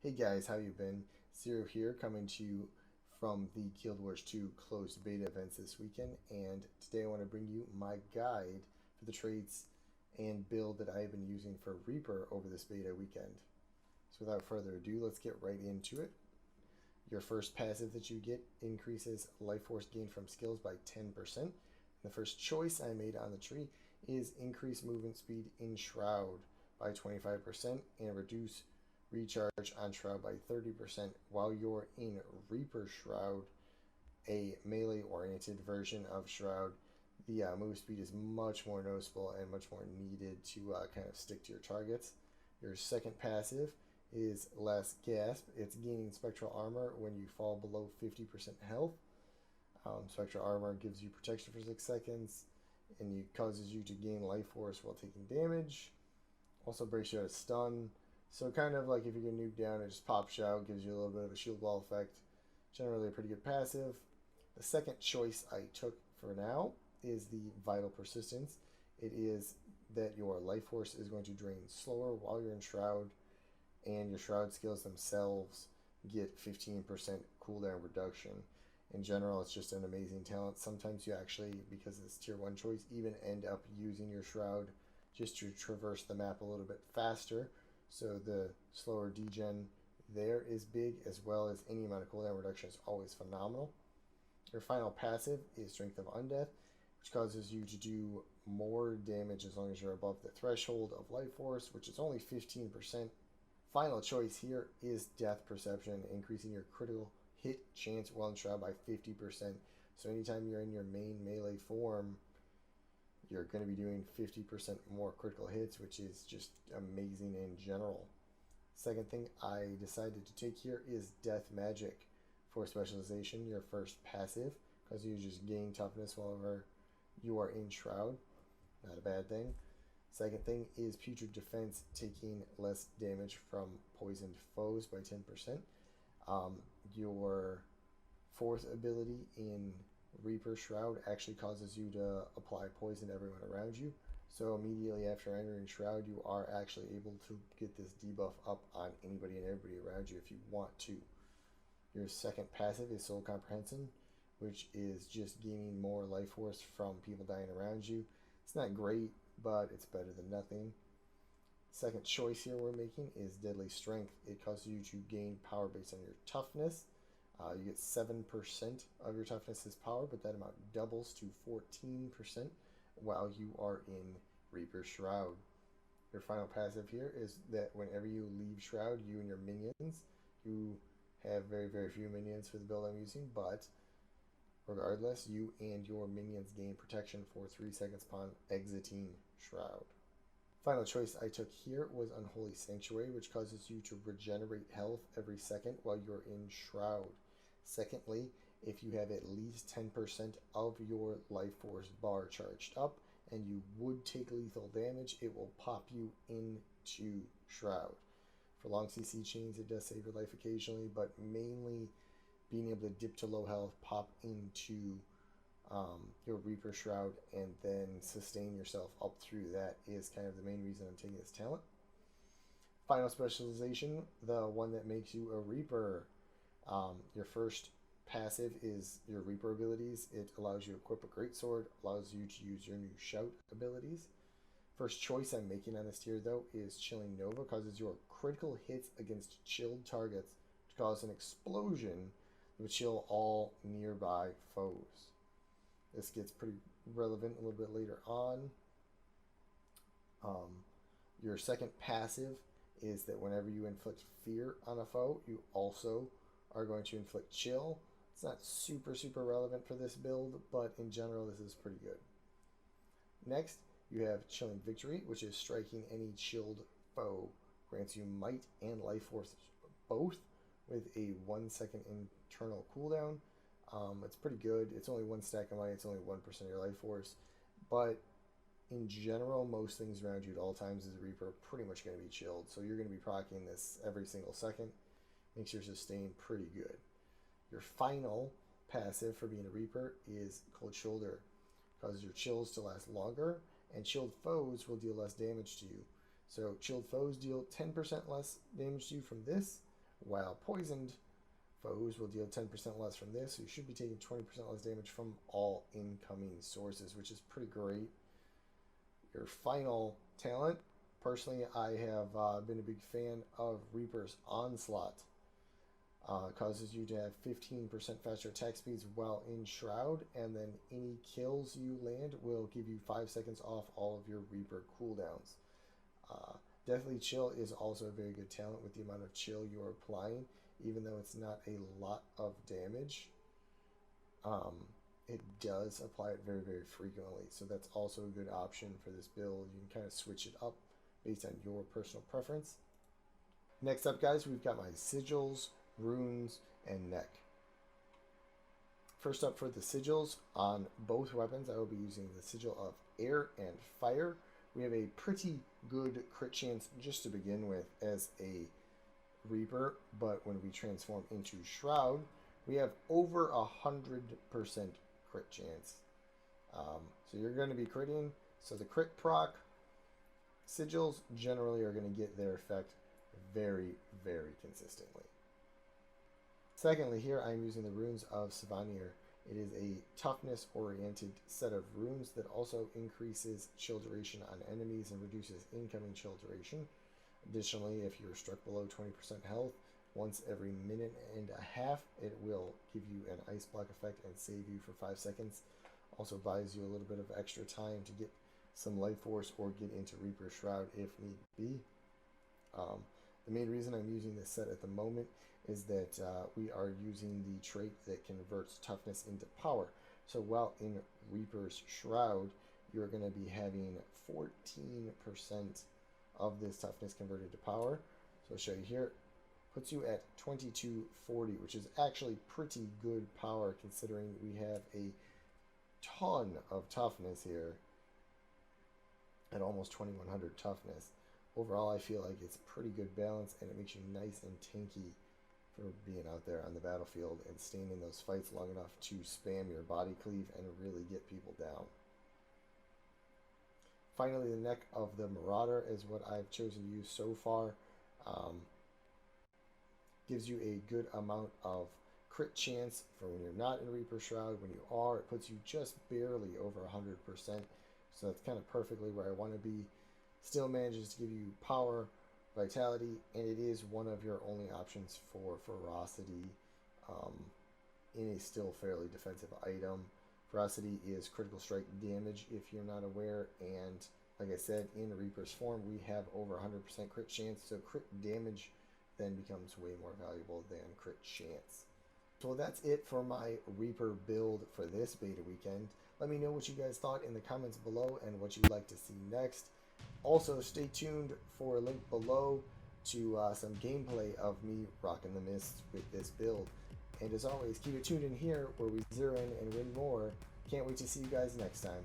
Hey guys, how you been? Zero here, coming to you from the Guild Wars 2 closed beta events this weekend, and today I want to bring you my guide for the traits and build that I have been using for Reaper over this beta weekend. So without further ado, let's get right into it. Your first passive that you get increases life force gain from skills by 10%. The first choice I made on the tree is increase movement speed in Shroud by 25% and reduce recharge on Shroud by 30% while you're in Reaper Shroud, a melee oriented version of Shroud. The move speed is much more noticeable and much more needed to kind of stick to your targets. Your second passive is less gasp. It's gaining spectral armor when you fall below 50% health. Spectral armor gives you protection for 6 seconds and it causes you to gain life force while taking damage. Also breaks you out of stun. So kind of like if you get nuked down, it just pops out, gives you a little bit of a shield wall effect. Generally a pretty good passive. The second choice I took for now is the Vital Persistence. It is that your life force is going to drain slower while you're in Shroud, and your Shroud skills themselves get 15% cooldown reduction. In general, it's just an amazing talent. Sometimes you actually, because it's tier 1 choice, even end up using your Shroud just to traverse the map a little bit faster. So the slower degen there is big, as well as any amount of cooldown reduction is always phenomenal. Your final passive is Strength of Undeath, which causes you to do more damage as long as you're above the threshold of life force, which is only 15%. Final choice here is Death Perception, increasing your critical hit chance while in Shroud by 50%. So anytime you're in your main melee form, you're going to be doing 50% more critical hits, which is just amazing in general. Second thing I decided to take here is Death Magic for Specialization, your first passive, because you just gain toughness whenever you are in Shroud. Not a bad thing. Second thing is Putrid Defense, taking less damage from poisoned foes by 10%. Your fourth ability in Reaper Shroud actually causes you to apply poison to everyone around you. So immediately after entering Shroud, you are actually able to get this debuff up on anybody and everybody around you if you want to. Your second passive is Soul Comprehension, which is just gaining more life force from people dying around you. It's not great, but it's better than nothing. Second choice here we're making is Deadly Strength. It causes you to gain power based on your toughness. You get 7% of your toughness as power, but that amount doubles to 14% while you are in Reaper Shroud. Your final passive here is that whenever you leave Shroud, you and your minions, you have very, very few minions for the build I'm using, but regardless, you and your minions gain protection for 3 seconds upon exiting Shroud. Final choice I took here was Unholy Sanctuary, which causes you to regenerate health every second while you're in Shroud. Secondly, if you have at least 10% of your life force bar charged up and you would take lethal damage, it will pop you into Shroud. For long CC chains, it does save your life occasionally, but mainly being able to dip to low health, pop into your Reaper Shroud, and then sustain yourself up through that is kind of the main reason I'm taking this talent. Final specialization, the one that makes you a Reaper. Your first passive is your Reaper abilities. It allows you to equip a greatsword, allows you to use your new shout abilities. First choice I'm making on this tier though is Chilling Nova, causes your critical hits against chilled targets to cause an explosion that would chill all nearby foes. This gets pretty relevant a little bit later on. Your second passive is that whenever you inflict fear on a foe, you also are going to inflict chill. It's not super, super relevant for this build, but in general, this is pretty good. Next, you have Chilling Victory, which is striking any chilled foe. Grants you might and life force both with a 1 second internal cooldown. It's pretty good. It's only 1 stack of might. It's only 1% of your life force. But in general, most things around you at all times as a Reaper are pretty much going to be chilled. So you're going to be proccing this every single second. Makes your sustain pretty good. Your final passive for being a Reaper is Cold Shoulder. Causes your chills to last longer, and chilled foes will deal less damage to you. So chilled foes deal 10% less damage to you from this, while poisoned foes will deal 10% less from this, so you should be taking 20% less damage from all incoming sources, which is pretty great. Your final talent, personally, I have been a big fan of Reaper's Onslaught. Causes you to have 15% faster attack speeds while in Shroud, and then any kills you land will give you 5 seconds off all of your Reaper cooldowns. Deathly Chill is also a very good talent with the amount of chill you're applying, even though it's not a lot of damage. It does apply it very, very frequently, so that's also a good option for this build. You can kind of switch it up based on your personal preference. Next up, guys, we've got my Sigils, Runes, and Neck. First up, for the Sigils, on both weapons, I will be using the Sigil of Air and Fire. We have a pretty good crit chance just to begin with as a Reaper, but when we transform into Shroud, we have over 100% crit chance. So you're going to be critting, so the crit proc, Sigils generally are going to get their effect very, very consistently. Secondly, here I'm using the Runes of Savanir. It is a toughness-oriented set of runes that also increases chill duration on enemies and reduces incoming chill duration. Additionally, if you're struck below 20% health, once every minute and a half, it will give you an ice block effect and save you for 5 seconds. Also buys you a little bit of extra time to get some life force or get into Reaper Shroud if need be. The main reason I'm using this set at the moment is that we are using the trait that converts toughness into power. So while in Reaper's Shroud, you're going to be having 14% of this toughness converted to power. So I'll show you here. Puts you at 2240, which is actually pretty good power considering we have a ton of toughness here at almost 2100 toughness. Overall, I feel like it's pretty good balance, and it makes you nice and tanky for being out there on the battlefield and staying in those fights long enough to spam your body cleave and really get people down. Finally, the Neck of the Marauder is what I've chosen to use so far. Gives you a good amount of crit chance for when you're not in Reaper Shroud. When you are, it puts you just barely over 100%. So that's kind of perfectly where I want to be. Still manages to give you power, vitality, and it is one of your only options for ferocity in a still fairly defensive item. Ferocity is critical strike damage if you're not aware, and like I said, in Reaper's form, we have over 100% crit chance, so crit damage then becomes way more valuable than crit chance. So that's it for my Reaper build for this beta weekend. Let me know what you guys thought in the comments below and what you'd like to see next. Also, stay tuned for a link below to some gameplay of me rocking the mist with this build. And as always, keep it tuned in here where we zero in and win more. Can't wait to see you guys next time.